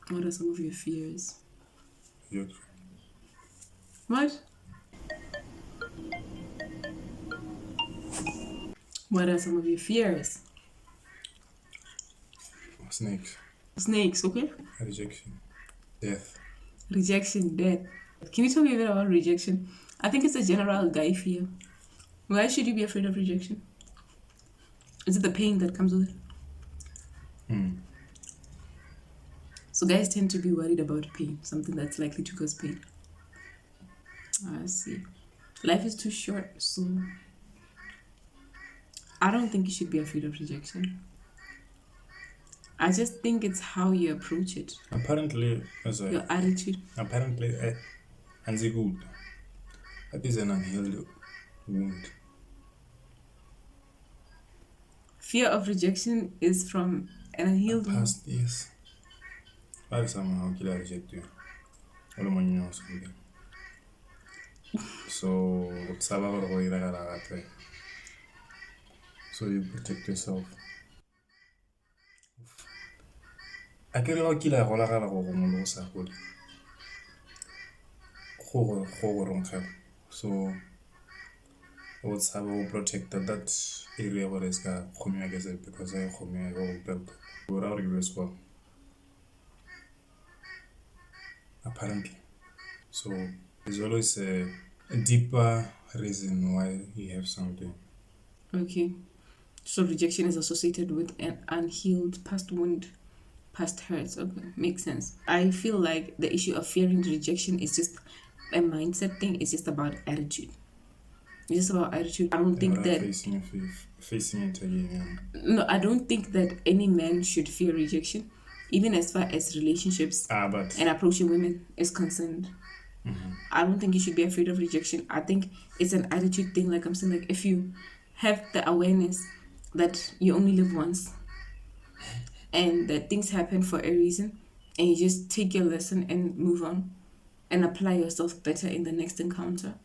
What are some of your fears? Rejection. What? What are some of your fears? Snakes. Snakes, okay? Rejection. Death. Rejection, death. Can you tell me a bit about rejection? I think it's a general guy fear. Why should you be afraid of rejection? Is it the pain that comes with it? Hmm. So guys tend to be worried about pain, something that's likely to cause pain. I see. Life is too short, so I don't think you should be afraid of rejection. I just think it's how you approach it, Apparently, as your a attitude. apparently, anzi good. That is an unhealed wound. Fear of rejection is from an A unhealed wound. past, yes. That is somehow killer reject you. All my or something. So, what's about so you protect yourself. I can not kill a whole lot of go so what's how we protect that area where it's got community because I community built without you as well apparently so there's always a deeper reason why you have something. Okay. So rejection is associated with an unhealed past wound, past hurts. Okay, makes sense. I feel like the issue of fearing rejection is just a mindset thing. It's just about attitude. It's just about attitude. I don't They think are that facing it again. no, I don't think that any man should fear rejection, even as far as relationships But and approaching women is concerned. I don't think you should be afraid of rejection. I think it's an attitude thing. Like I'm saying, like if you have the awareness that you only live once and that things happen for a reason, and you just take your lesson and move on and apply yourself better in the next encounter,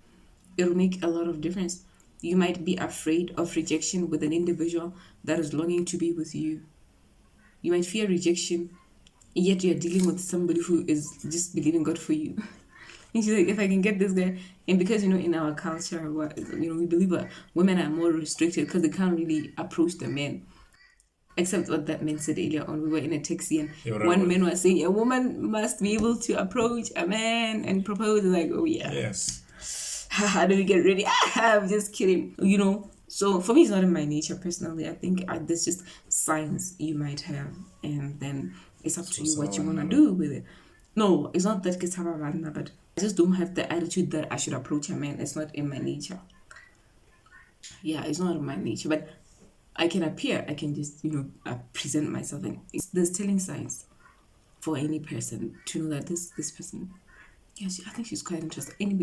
it'll make a lot of difference. You might be afraid of rejection with an individual that is longing to be with you. You might fear rejection, yet you're dealing with somebody who is just believing God for you. And she's like, if I can get this guy, and because in our culture, we believe that women are more restricted because they can't really approach the men. Except what that man said earlier on, we were in a taxi and you're one right. man was saying a woman must be able to approach a man and propose. Like, oh yeah, Yes. how do we get ready? I'm just kidding. So for me, it's not in my nature personally. I think there's just signs you might have, and then it's up to So you what you want to someone do with it. No, it's not that Kisabavana, but I just don't have the attitude that I should approach a man. It's not in my nature. Yeah, it's not in my nature, but I can appear. I can just present myself, and there's telling signs for any person to know that this person, yeah, I think she's quite interested. Any,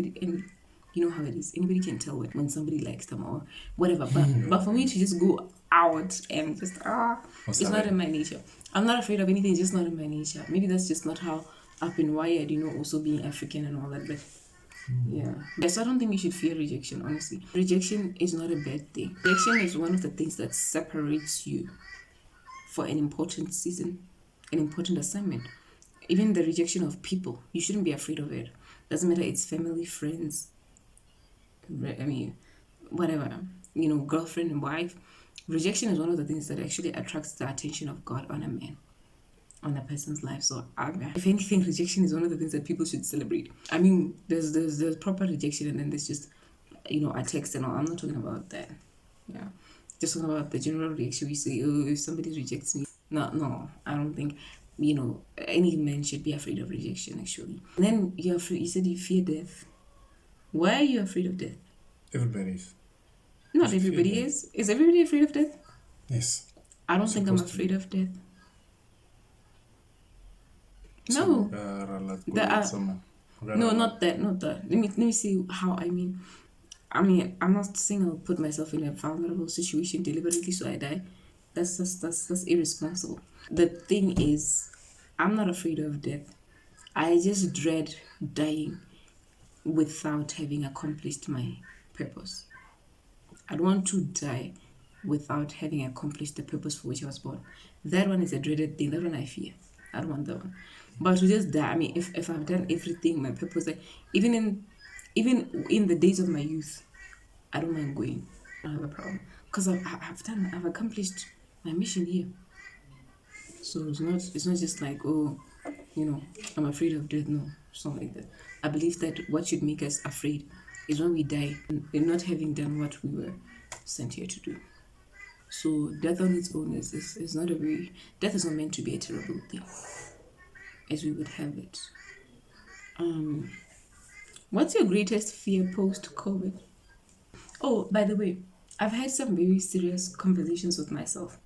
you know how it is. Anybody can tell when somebody likes them or whatever. But for me to just go out and just what's it's not in happening? my nature. I'm not afraid of anything. It's just not in my nature. Maybe that's just not how I've been wired. Also being African and all that. But yeah. Yes, I don't think you should fear rejection. Honestly, rejection is not a bad thing. Rejection is one of the things that separates you for an important season, an important assignment. Even the rejection of people, you shouldn't be afraid of it. Doesn't matter, it's family, friends, I mean, whatever, girlfriend and wife. Rejection is one of the things that actually attracts the attention of God on a man, on a person's life. So, if anything, rejection is one of the things that people should celebrate. I mean, there's proper rejection, and then there's just, a text and all. I'm not talking about that. Yeah, just talking about the general reaction. We say, oh, if somebody rejects me, no, I don't think. Any man should be afraid of rejection. Actually, and then you're afraid. You said you fear death. Why are you afraid of death? Everybody's. You Not should fear everybody them. is. Is everybody afraid of death? Yes. I don't think I'm Supposed to afraid be. of death. So, No. like, There are someone. no, not that, not that. Let me see how I mean. I mean, I'm not saying I'll put myself in a vulnerable situation deliberately so I die. That's irresponsible. The thing is, I'm not afraid of death. I just dread dying without having accomplished my purpose. I don't want to die without having accomplished the purpose for which I was born. That one is a dreaded thing. That one I fear. I don't want that one. But to just die, I mean, if I've done everything, my purpose, like even in the days of my youth, I don't mind going. I don't have a problem because I've accomplished my mission here. So it's not just like, oh, I'm afraid of death. No, it's not like that. I believe that what should make us afraid is when we die and we're not having done what we were sent here to do. So death on its own is not a very death is not meant to be a terrible thing as we would have it. What's your greatest fear post COVID? Oh, by the way, I've had some very serious conversations with myself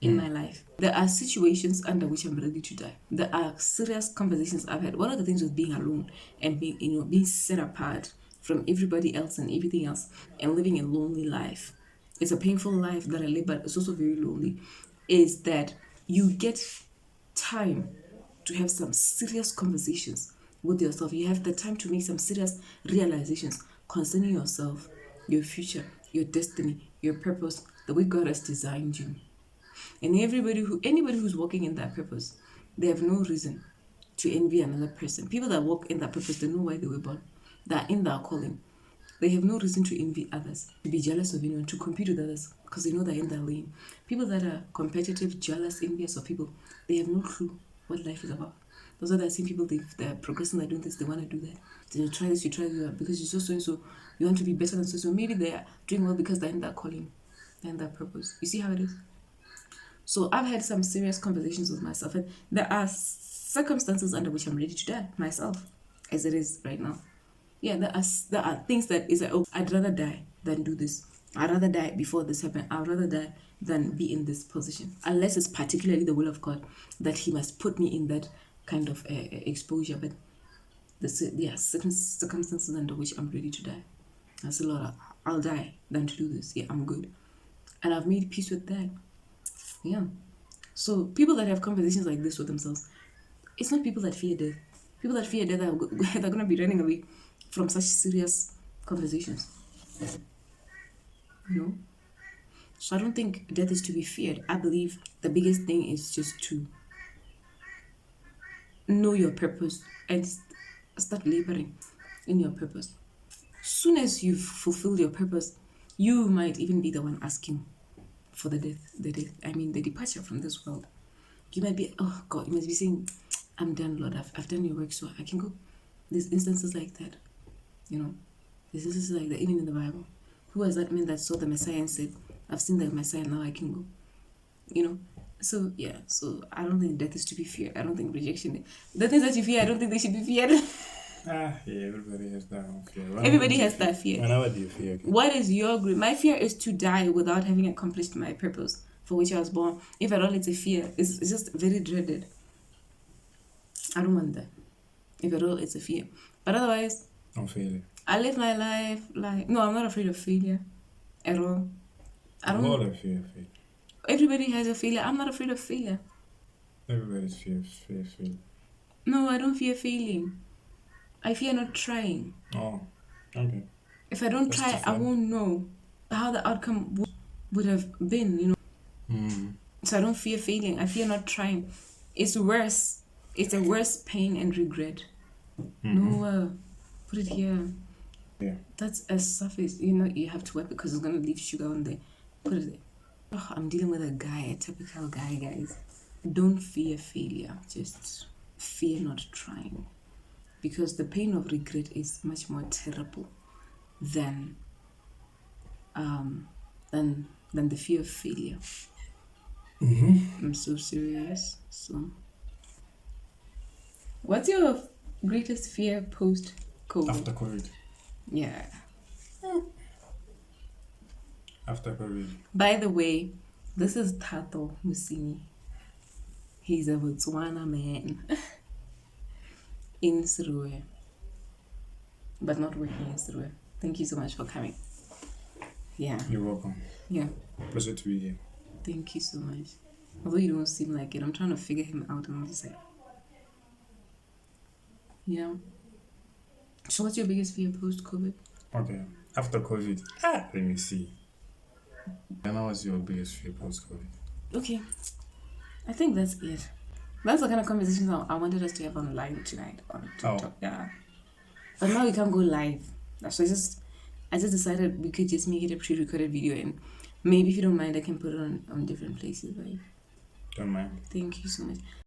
in my life. There are situations under which I'm ready to die. There are serious conversations I've had. One of the things with being alone and being set apart from everybody else and everything else and living a lonely life. It's a painful life that I live, but it's also very lonely. Is that you get time to have some serious conversations with yourself. You have the time to make some serious realizations concerning yourself, your future, your destiny, your purpose, the way God has designed you. And anybody who's walking in that purpose, they have no reason to envy another person. People that walk in that purpose, they know why they were born. That in their calling. They have no reason to envy others, to be jealous of anyone, to compete with others, because they know they're in their lane. People that are competitive, jealous, envious of people, they have no clue what life is about. Those are the same people, they're progressing, they're doing this, they want to do that. They try this, you try that, because you're so and so, you want to be better than so. Maybe they're doing well because they're in that calling, they're in that purpose. You see how it is? So I've had some serious conversations with myself, and there are circumstances under which I'm ready to die myself, as it is right now. Yeah, there are things that is like, oh, I'd rather die than do this. I'd rather die before this happened. I'd rather die than be in this position. Unless it's particularly the will of God that He must put me in that kind of exposure. But certain circumstances under which I'm ready to die. I said, Lord, I'll die than to do this. Yeah, I'm good. And I've made peace with that. Yeah. So people that have conversations like this with themselves, it's not people that fear death. People that fear death they're going to be running away from such serious conversations. So I don't think death is to be feared. I believe the biggest thing is just to know your purpose and start laboring in your purpose. Soon as you've fulfilled your purpose, you might even be the one asking for the departure from this world. You might be, oh God, you must be saying, I'm done, Lord, I've done your work, so I can go. There's instances like that. There's instances like that even in the Bible. Who was that man that saw the Messiah and said, I've seen the Messiah, now I can go? So yeah, so I don't think death is to be feared. I don't think rejection, the things that you fear, I don't think they should be feared. Yeah, everybody has that fear. Everybody has that fear. Whenever do you fear? Okay. What is your group? My fear is to die without having accomplished my purpose for which I was born. If at all, it's a fear. It's just very dreaded. I don't want that. If at all, it's a fear. But otherwise, I'm failure. I live my life like, no, I'm not afraid of failure at all. I don't. All of fear. Everybody has a failure. I'm not afraid of failure. Everybody's fear. No, I don't fear failing. I fear not trying. Oh, okay. If I don't try, I won't know how the outcome would have been, So I don't fear failing. I fear not trying. It's worse. It's a worse pain and regret. No, put it here. Yeah. That's a surface. You have to wipe because it's going to leave sugar on there. Put it there. Oh, I'm dealing with a typical guy, guys. Don't fear failure. Just fear not trying. Because the pain of regret is much more terrible than the fear of failure. I'm so serious. So, what's your greatest fear post-COVID? After COVID. Yeah. After COVID. By the way, this is Tato Musini. He's a Botswana man. In Sirue, but not working in Sirue. Thank you so much for coming. Yeah. You're welcome. Yeah. Pleasure to be here. Thank you so much. Although you don't seem like it, I'm trying to figure him out and I'm just like, yeah. So what's your biggest fear post-COVID? Okay. After COVID. Let me see. And what's your biggest fear post-COVID? Okay. I think that's it. That's the kind of conversation I wanted us to have on live tonight on TikTok. Oh. Yeah. But now we can't go live. So I just decided we could just make it a pre-recorded video, and maybe if you don't mind, I can put it on different places. Right? Don't mind. Thank you so much.